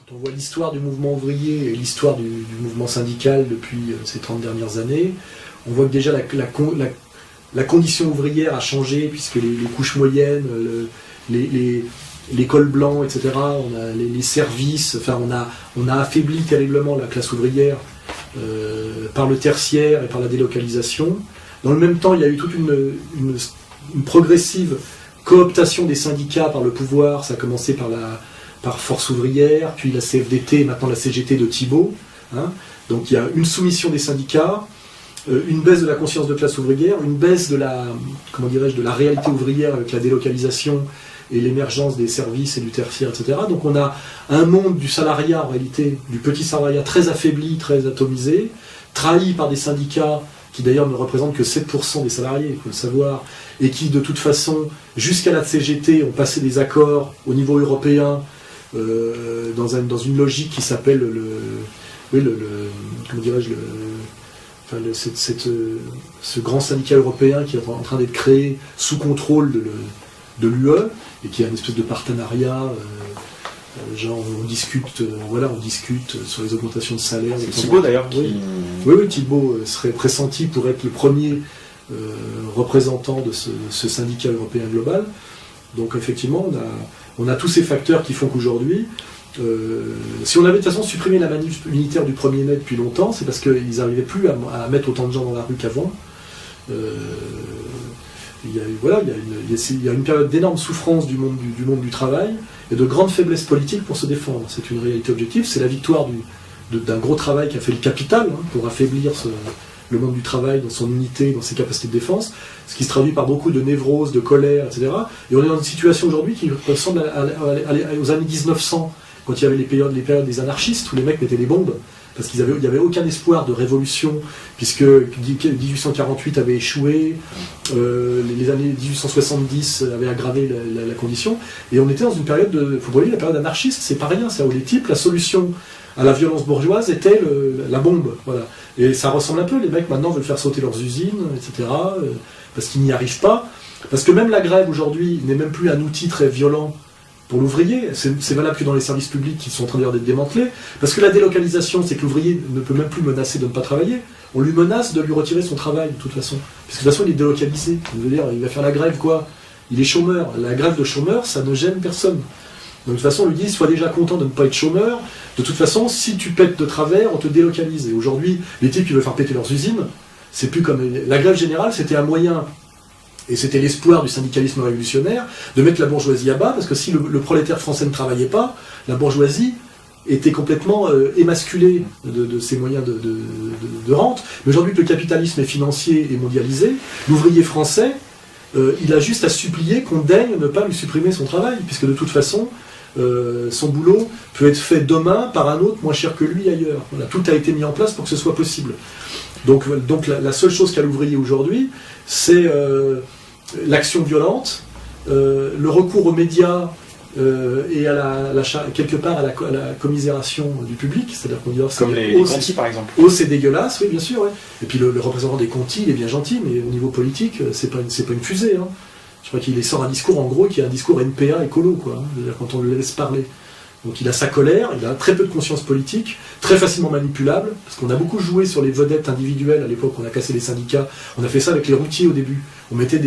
Quand on voit l'histoire du mouvement ouvrier et l'histoire du mouvement syndical depuis ces 30 dernières années, on voit que déjà la condition ouvrière a changé, puisque les couches moyennes, les cols blancs, etc., on a les services, enfin on a affaibli terriblement la classe ouvrière par le tertiaire et par la délocalisation. Dans le même temps, il y a eu toute une progressive cooptation des syndicats par le pouvoir. Ça a commencé par Force ouvrière, puis la CFDT, maintenant la CGT de Thibault. Hein. Donc il y a une soumission des syndicats, une baisse de la conscience de classe ouvrière, une baisse de la réalité ouvrière avec la délocalisation et l'émergence des services et du tertiaire, etc. Donc on a un monde du salariat, en réalité, du petit salariat très affaibli, très atomisé, trahi par des syndicats qui d'ailleurs ne représentent que 7% des salariés, il faut le savoir, et qui de toute façon, jusqu'à la CGT, ont passé des accords au niveau européen dans une logique qui s'appelle ce grand syndicat européen qui est en train d'être créé sous contrôle de l'UE, et qui a une espèce de partenariat, genre on discute sur les augmentations de salaire. C'est Thibault d'ailleurs qui... Oui, Thibault serait pressenti pour être le premier représentant de ce syndicat européen global. Donc effectivement, on a tous ces facteurs qui font qu'aujourd'hui, si on avait de toute façon supprimé la manif unitaire du 1er mai depuis longtemps, c'est parce qu'ils n'arrivaient plus à mettre autant de gens dans la rue qu'avant. Il y a une période d'énorme souffrance du monde du travail et de grande faiblesse politique pour se défendre. C'est une réalité objective, c'est la victoire d'un gros travail qu'a fait le capital pour affaiblir le monde du travail dans son unité, dans ses capacités de défense, ce qui se traduit par beaucoup de névrose, de colère, etc. Et on est dans une situation aujourd'hui qui ressemble aux années 1900, quand il y avait les périodes des anarchistes, où les mecs mettaient des bombes, parce qu'il n'y avait aucun espoir de révolution, puisque 1848 avait échoué, les années 1870 avaient aggravé la condition, et on était dans une période la période anarchiste, c'est pas rien, ça, où les types, la solution à la violence bourgeoise était la bombe, voilà. Et ça ressemble un peu, les mecs maintenant veulent faire sauter leurs usines, etc., parce qu'ils n'y arrivent pas, parce que même la grève aujourd'hui n'est même plus un outil très violent pour l'ouvrier, c'est valable que dans les services publics qui sont en train d'être démantelés, parce que la délocalisation, c'est que l'ouvrier ne peut même plus menacer de ne pas travailler, on lui menace de lui retirer son travail, de toute façon. Parce que de toute façon, il est délocalisé, il va faire la grève, quoi. Il est chômeur. La grève de chômeur, ça ne gêne personne. Donc de toute façon, on lui dit, sois déjà content de ne pas être chômeur, de toute façon, si tu pètes de travers, on te délocalise. Et aujourd'hui, les types qui veulent faire péter leurs usines, c'est plus comme... La grève générale, c'était un moyen... Et c'était l'espoir du syndicalisme révolutionnaire de mettre la bourgeoisie à bas, parce que si le prolétaire français ne travaillait pas, la bourgeoisie était complètement émasculée de ses moyens de rente. Mais aujourd'hui que le capitalisme est financier et mondialisé, l'ouvrier français, il a juste à supplier qu'on daigne ne pas lui supprimer son travail, puisque de toute façon, son boulot peut être fait demain par un autre moins cher que lui ailleurs. Voilà, tout a été mis en place pour que ce soit possible. Donc la seule chose qu'a l'ouvrier aujourd'hui, c'est l'action violente, le recours aux médias et quelque part à la commisération du public, c'est-à-dire qu'on dit comme les Conti par exemple. Oh, c'est dégueulasse, oui bien sûr. Ouais. Et puis le représentant des Conti, il est bien gentil, mais au niveau politique, c'est pas une fusée. Hein. Je crois qu'il sort un discours en gros qui est un discours NPA écolo, quoi. Hein, c'est-à-dire quand on le laisse parler. Donc il a sa colère, il a très peu de conscience politique, très facilement manipulable, parce qu'on a beaucoup joué sur les vedettes individuelles à l'époque, on a cassé les syndicats, on a fait ça avec les routiers au début, on mettait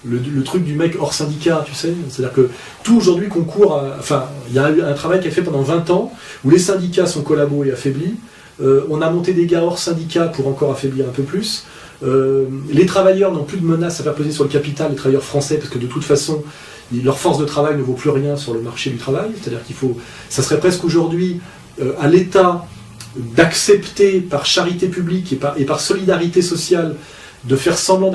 le truc du mec hors syndicat, tu sais, c'est-à-dire que tout aujourd'hui concourt à... Enfin, il y a eu un travail qui a fait pendant 20 ans, où les syndicats sont collabos et affaiblis, on a monté des gars hors syndicat pour encore affaiblir un peu plus, les travailleurs n'ont plus de menaces à faire peser sur le capital, les travailleurs français, parce que de toute façon, leur force de travail ne vaut plus rien sur le marché du travail, c'est-à-dire ça serait presque aujourd'hui à l'État d'accepter par charité publique et par solidarité sociale de faire semblant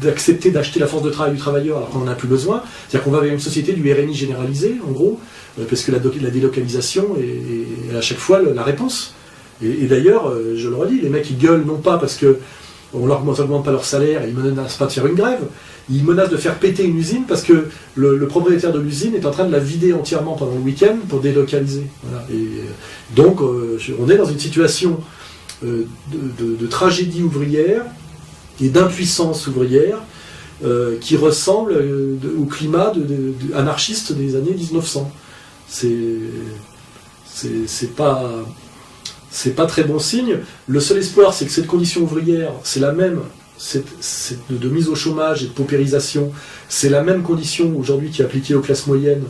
d'accepter d'acheter la force de travail du travailleur alors qu'on n'en a plus besoin, c'est-à-dire qu'on va vers une société du RNI généralisé, en gros, parce que la délocalisation est à chaque fois la réponse. Et d'ailleurs, je le redis, les mecs ils gueulent non pas parce que on leur augmente pas leur salaire, ils ne menacent pas de faire une grève, ils menacent de faire péter une usine parce que le propriétaire de l'usine est en train de la vider entièrement pendant le week-end pour délocaliser. Voilà. Et donc on est dans une situation de tragédie ouvrière et d'impuissance ouvrière qui ressemble au climat anarchiste des années 1900. C'est pas très bon signe. Le seul espoir, c'est que cette condition ouvrière, c'est la même, de mise au chômage et de paupérisation, c'est la même condition aujourd'hui qui est appliquée aux classes moyennes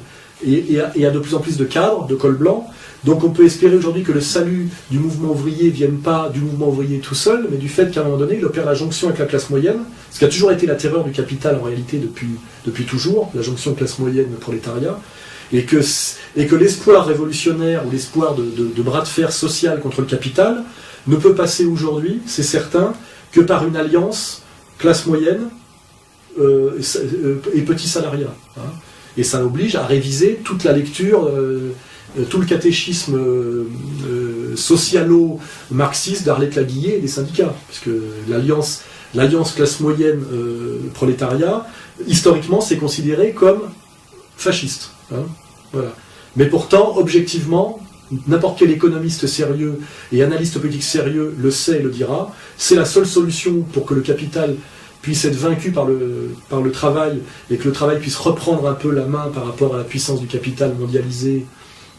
et à de plus en plus de cadres, de col blanc. Donc on peut espérer aujourd'hui que le salut du mouvement ouvrier ne vienne pas du mouvement ouvrier tout seul, mais du fait qu'à un moment donné, il opère la jonction avec la classe moyenne, ce qui a toujours été la terreur du capital en réalité depuis toujours, la jonction classe moyenne-prolétariat, et que l'espoir révolutionnaire ou l'espoir de bras de fer social contre le capital ne peut passer aujourd'hui, c'est certain, que par une alliance classe moyenne et petit salariat. Hein. Et ça oblige à réviser toute la lecture, tout le catéchisme socialo-marxiste d'Arlette Laguillet et des syndicats. Puisque l'alliance classe moyenne prolétariat, historiquement, c'est considéré comme fasciste. Hein, voilà. Mais pourtant, objectivement, n'importe quel économiste sérieux et analyste politique sérieux le sait et le dira, c'est la seule solution pour que le capital puisse être vaincu par le travail et que le travail puisse reprendre un peu la main par rapport à la puissance du capital mondialisé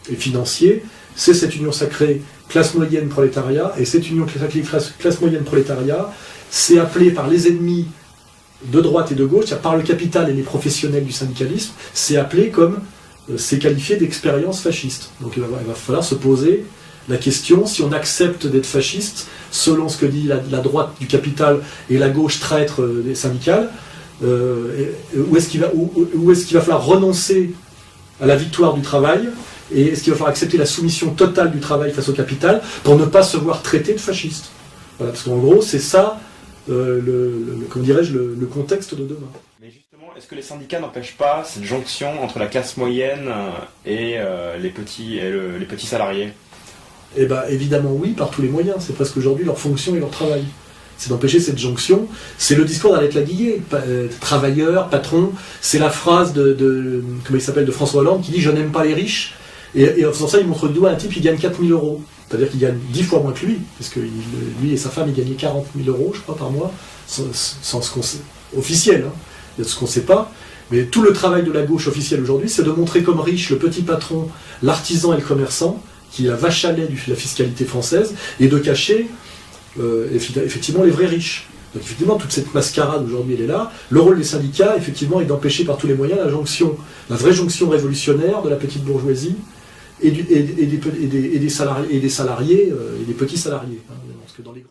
et financier, c'est cette union sacrée classe moyenne prolétariat, et cette union sacrée classe moyenne prolétariat, c'est appelé par les ennemis de droite et de gauche, c'est-à-dire par le capital et les professionnels du syndicalisme, c'est appelé comme, c'est qualifié d'expérience fasciste. Donc il va falloir se poser la question, si on accepte d'être fasciste, selon ce que dit la droite du capital et la gauche traître des syndicales, où est-ce qu'il va falloir renoncer à la victoire du travail, et est-ce qu'il va falloir accepter la soumission totale du travail face au capital pour ne pas se voir traité de fasciste. Voilà, parce qu'en gros, c'est ça, comment dirais-je, le contexte de demain. Mais justement, est-ce que les syndicats n'empêchent pas cette jonction entre la classe moyenne et les petits salariés ? Eh bien, évidemment oui, par tous les moyens. C'est presque aujourd'hui leur fonction et leur travail. C'est d'empêcher cette jonction. C'est le discours d'Arlette Laguillet, travailleur, patron. C'est la phrase comment il s'appelle, de François Hollande qui dit « Je n'aime pas les riches ». Et en faisant ça, il montre le doigt à un type qui gagne 4 000 €. C'est-à-dire qu'il gagne 10 fois moins que lui, parce que lui et sa femme, ils gagnaient 40 000 €, je crois, par mois, sans ce qu'on sait. Officiel, hein. Il y a ce qu'on ne sait pas. Mais tout le travail de la gauche officielle aujourd'hui, c'est de montrer comme riche le petit patron, l'artisan et le commerçant, qui est la vache à lait de la fiscalité française, et de cacher effectivement les vrais riches. Donc effectivement, toute cette mascarade aujourd'hui, elle est là. Le rôle des syndicats, effectivement, est d'empêcher par tous les moyens la vraie jonction révolutionnaire de la petite bourgeoisie et des salariés et des petits salariés. Hein, parce que dans les